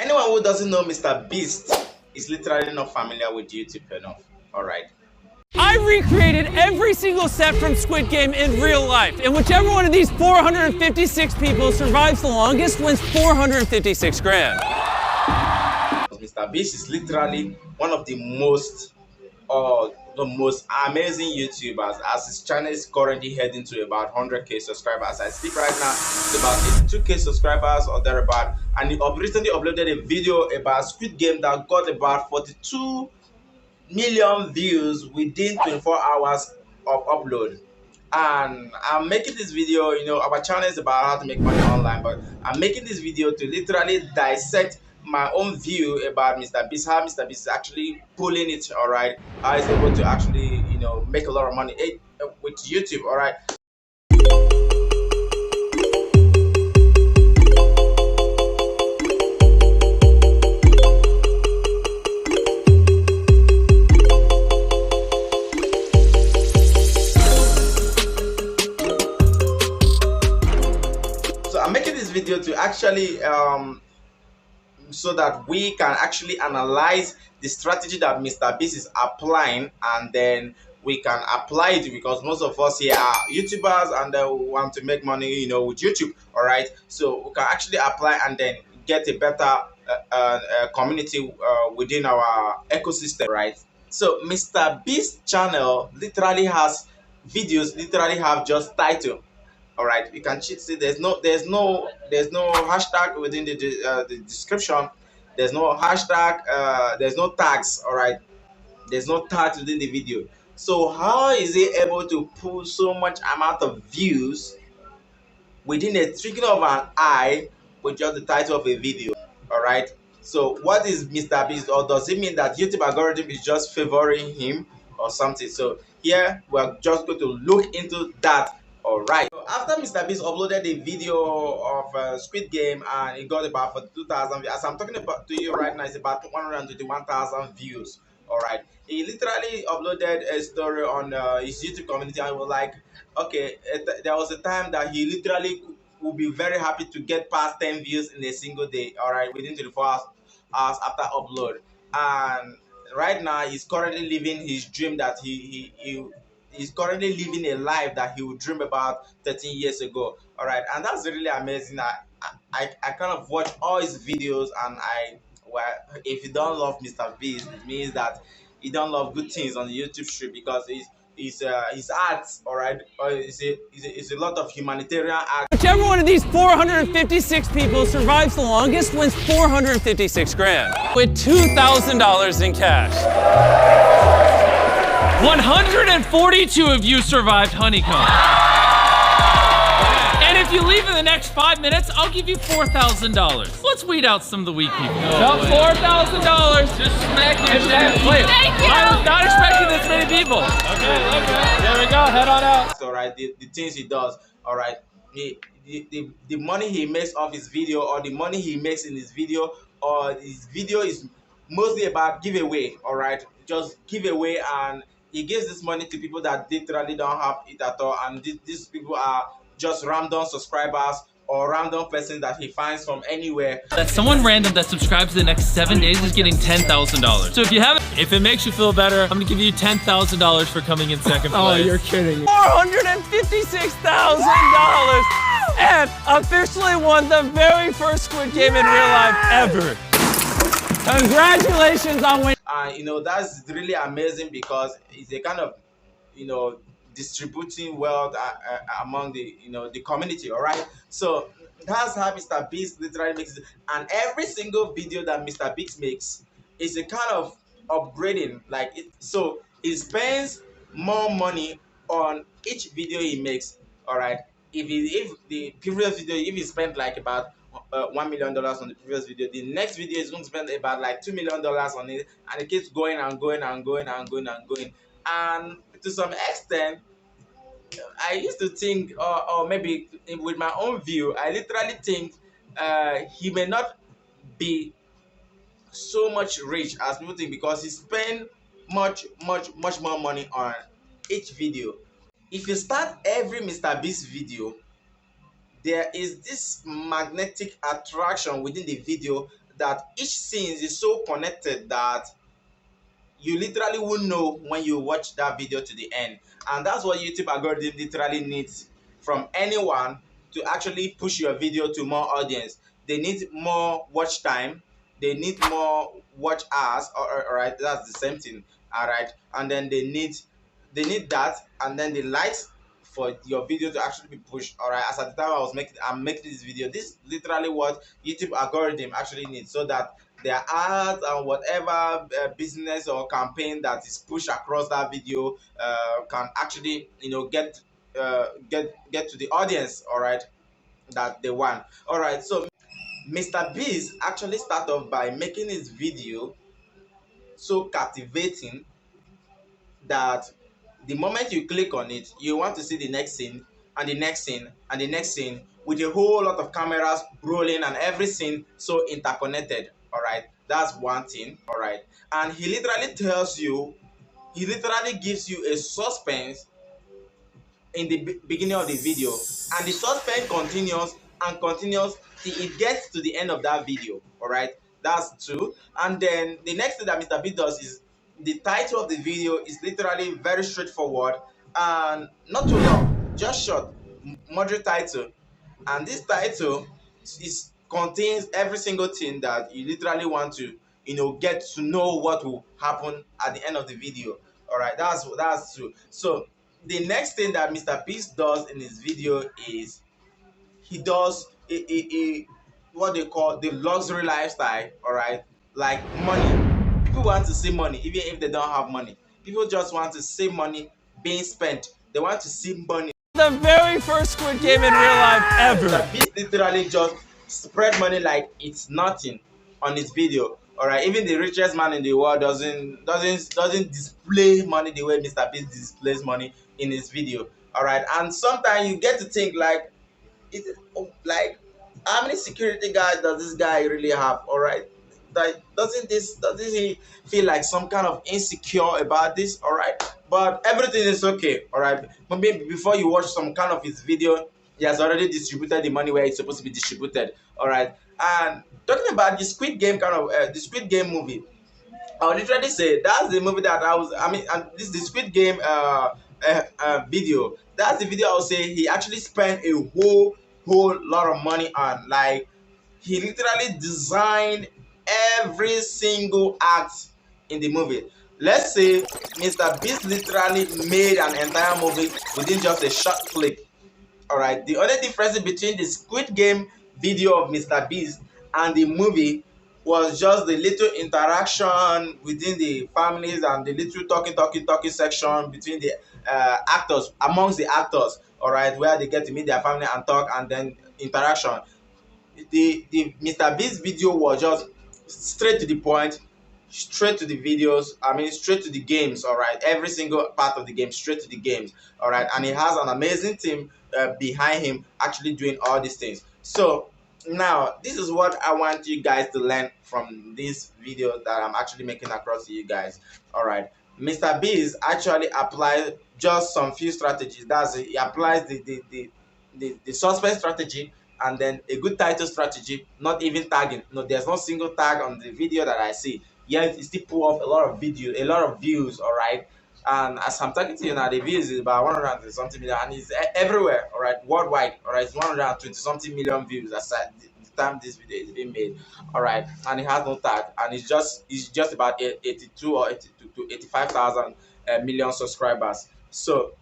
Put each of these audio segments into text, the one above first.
Anyone who doesn't know Mr. Beast is literally not familiar with YouTube enough. Alright. I recreated every single set from Squid Game in real life, and whichever one of these 456 people survives the longest wins 456 grand. Mr. Beast is literally one of the most amazing YouTubers, as his channel is currently heading to about 100k subscribers. As I speak right now, it's about 82k subscribers or thereabout, and he recently uploaded a video about Squid Game that got about 42 million views within 24 hours of upload. And I'm making this video, our channel is about how to make money online, but I'm making this video to literally dissect my own view about Mr. Beast, how Mr. Beast is actually pulling it, all right, how he's able to actually, make a lot of money with YouTube, all right. So I'm making this video to actually so that we can actually analyze the strategy that Mr. Beast is applying, and then we can apply it, because most of us here are YouTubers and we want to make money, with YouTube. All right, so we can actually apply and then get a better community within our ecosystem, right? So Mr. Beast channel literally has videos, literally have just title. All right, you can see there's no hashtag within the description. There's no hashtag. There's no tags. All right, there's no tags within the video. So how is he able to pull so much amount of views within a twinkling of an eye with just the title of a video? All right. So what is Mr. Beast, or does it mean that YouTube algorithm is just favoring him or something? So here we're just going to look into that. Alright, so after Mr. Beast uploaded a video of Squid Game and it got about 42,000, as I'm talking about to you right now, it's about 121,000 views. Alright, he literally uploaded a story on his YouTube community and was like, okay, there was a time that he literally would be very happy to get past 10 views in a single day, alright, within 24 hours after upload. And right now, he's currently living his dream that he's currently living a life that he would dream about 13 years ago. All right, and that's really amazing. I kind of watch all his videos, and if you don't love Mr. Beast, it means that you don't love good things on the YouTube stream, because his arts, all right, it's a lot of humanitarian art. Whichever one of these 456 people survives the longest wins 456 grand with $2,000 in cash. 142 of you survived honeycomb. And if you leave in the next 5 minutes, I'll give you $4,000. Let's weed out some of the weak people. No, $4,000. Just smack your shit. Wait, I was not expecting this many people. Okay. There we go, head on out. All right, the things he does, all right. The money he makes off his video, or the money he makes in his video, or his video is mostly about giveaway, all right. Just giveaway, and he gives this money to people that literally don't have it at all, and these people are just random subscribers or random persons that he finds from anywhere. That someone random that subscribes the next 7 days is getting $10,000. So if it makes you feel better, I'm gonna give you $10,000 for coming in second place. Oh, you're kidding. $456,000 and officially won the very first Squid Game in real life ever. Congratulations on winning. That's really amazing, because it's a kind of, distributing wealth among the, the community. All right. So that's how Mr. Beast literally makes it. And every single video that Mr. Beast makes is a kind of upgrading. So he spends more money on each video he makes. All right. If the previous video, if he spent like about $1 million on the previous video, the next video is going to spend about like $2 million on it, and it keeps going and going and going and going and going. And to some extent, I used to think, or maybe with my own view, I literally think he may not be so much rich as people think, because he spend much more money on each video. If you start every Mr. Beast video, there is this magnetic attraction within the video that each scene is so connected that you literally won't know when you watch that video to the end. And that's what YouTube algorithm literally needs from anyone to actually push your video to more audience. They need more watch time, they need more watch hours, all right, that's the same thing, all right. And then they need that, and then the likes for your video to actually be pushed. All right, as at the time I'm making this video, this is literally what YouTube algorithm actually needs, so that their ads and whatever business or campaign that is pushed across that video can actually get to the audience, all right, that they want. All right, so Mr. Beast actually start off by making his video so captivating that the moment you click on it, you want to see the next scene and the next scene and the next scene, with a whole lot of cameras rolling and every scene so interconnected. All right, that's one thing. All right, and he literally gives you a suspense in the beginning of the video, and the suspense continues and continues till it gets to the end of that video. All right, that's two. And then the next thing that Mr. B does is the title of the video is literally very straightforward and not too long, just short, moderate title. And this title contains every single thing that you literally want to get to know what will happen at the end of the video. All right, that's true. So the next thing that Mr. Beast does in his video is he does what they call the luxury lifestyle. All right, like money. People want to see money even if they don't have money. People just want to see money being spent. They want to see money. The very first Squid Game in real life ever. Mr. Beast literally just spread money like it's nothing on his video. All right, even the richest man in the world doesn't display money the way Mr. Beast displays money in his video. All right, and sometimes you get to think like, like, how many security guards does this guy really have? All right, like, doesn't he feel like some kind of insecure about this? All right, but everything is okay. All right, but maybe before you watch some kind of his video, he has already distributed the money where it's supposed to be distributed. All right, and talking about the Squid Game the Squid Game movie, I would literally say that's the movie that and this the Squid Game video. That's the video I would say he actually spent a whole lot of money on. Like, he literally designed every single act in the movie. Let's say Mr. Beast literally made an entire movie within just a short clip. All right, the only difference between the Squid Game video of Mr. Beast and the movie was just the little interaction within the families and the little talking section between the actors, amongst the actors. All right, where they get to meet their family and talk, and then interaction. The Mr. Beast video was just straight to the point, straight to the videos. Straight to the games. All right, every single part of the game, straight to the games. All right, and he has an amazing team behind him actually doing all these things. So now this is what I want you guys to learn from this video that I'm actually making across to you guys. All right, Mr. Beast actually applies just some few strategies. That's it. He applies the suspense strategy, and then a good title strategy, not even tagging. No, there's no single tag on the video that I see. Yet it still pull off a lot of views. All right, and as I'm talking to you now, the views is about 120 something million, and it's everywhere. All right, worldwide. All right, it's 120 something million views aside the time this video is being made. All right, and it has no tag, and it's just about 82 or 82 to 85,000 million subscribers. So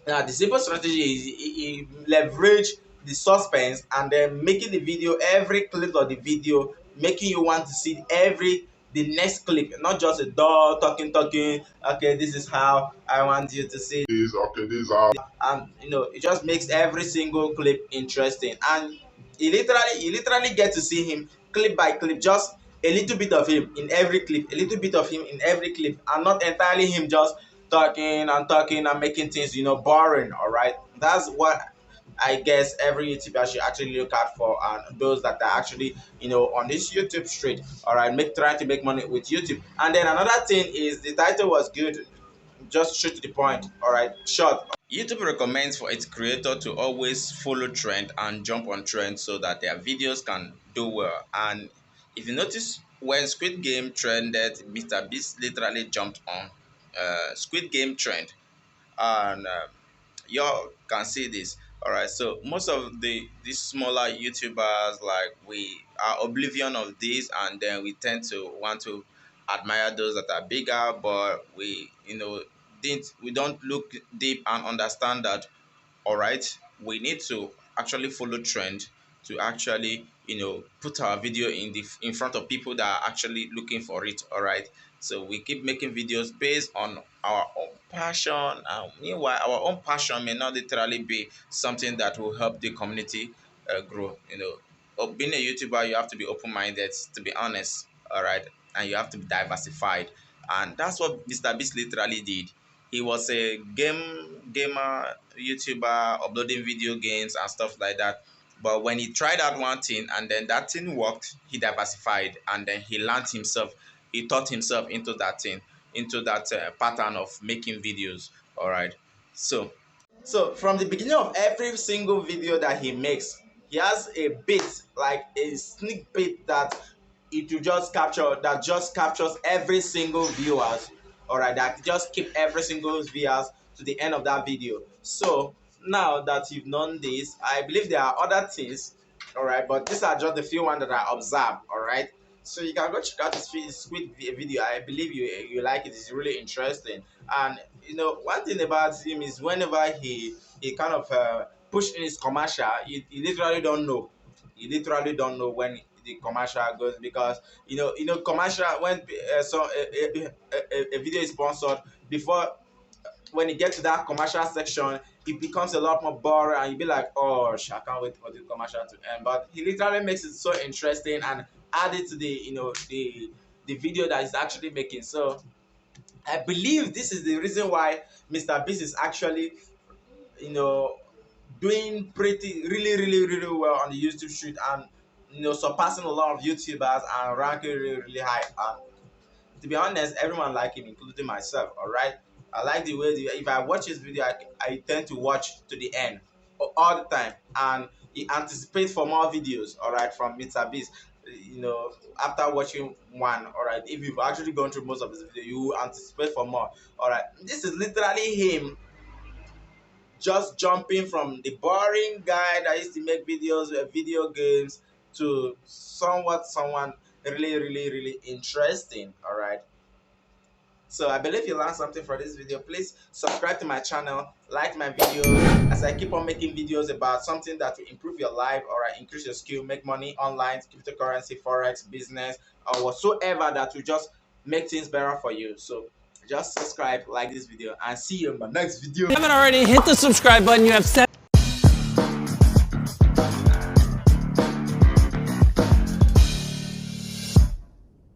now the simple strategy is he leverage the suspense, and then making the video, every clip of the video, making you want to see the next clip, not just a doll talking. Okay, this is how I want you to see this. Okay, this is how. And it just makes every single clip interesting, and you literally get to see him clip by clip, just a little bit of him in every clip, and not entirely him just talking and making things boring. All right, that's what I guess every YouTuber should actually look out for, and those that are actually on this YouTube street. All right, trying to make money with YouTube. And then another thing is the title was good, just straight to the point. All right, short. YouTube recommends for its creator to always follow trend and jump on trend so that their videos can do well. And If you notice, when Squid Game trended, Mr. Beast literally jumped on Squid Game trend, and y'all can see this. All right, so most of these smaller YouTubers, like, we are oblivion of this, and then we tend to want to admire those that are bigger, but we don't look deep and understand that, all right, we need to actually follow trend to actually put our video in front of people that are actually looking for it. All right, so we keep making videos based on our own passion, and meanwhile our own passion may not literally be something that will help the community grow. Being a YouTuber, you have to be open-minded, to be honest. All right, and you have to be diversified, and that's what Mr. Beast literally did. He was a gamer YouTuber, uploading video games and stuff like that. But when he tried out one thing and then that thing worked, he diversified, and then he learned himself. He taught himself into that thing, into that pattern of making videos. All right. So from the beginning of every single video that he makes, he has a bit, like a sneak bit, that just captures every single viewers. All right, that just keep every single viewers to the end of that video. So now that you've known this, I believe there are other things. All right, but these are just the few ones that I observed. All right, so you can go check out his Squid video. I believe you like it. It's really interesting. And one thing about him is whenever he kind of push in his commercial, you literally don't know. You literally don't know when the commercial goes, because commercial, when a video is sponsored, before, when you get to that commercial section, it becomes a lot more boring, and you be like, oh, I can't wait for the commercial to end. But he literally makes it so interesting and add it to the video that he's actually making. So I believe this is the reason why Mr. Beast is actually doing really well on the YouTube street, and surpassing a lot of YouTubers and ranking really high. To be honest, everyone like him, including myself. All right, I like the way if I watch his video, I tend to watch to the end all the time, and he anticipates for more videos. All right, from Mr. Beast. After watching one, all right, if you've actually gone through most of his video, you anticipate for more. All right, this is literally him just jumping from the boring guy that used to make videos with video games to someone really interesting. All right, so I believe you learned something from this video. Please subscribe to my channel, like my videos, as I keep on making videos about something that will improve your life, or increase your skill, make money online, cryptocurrency, forex, business, or whatsoever that will just make things better for you. So just subscribe, like this video, and see you in my next video. If you haven't already, hit the subscribe button. You have 7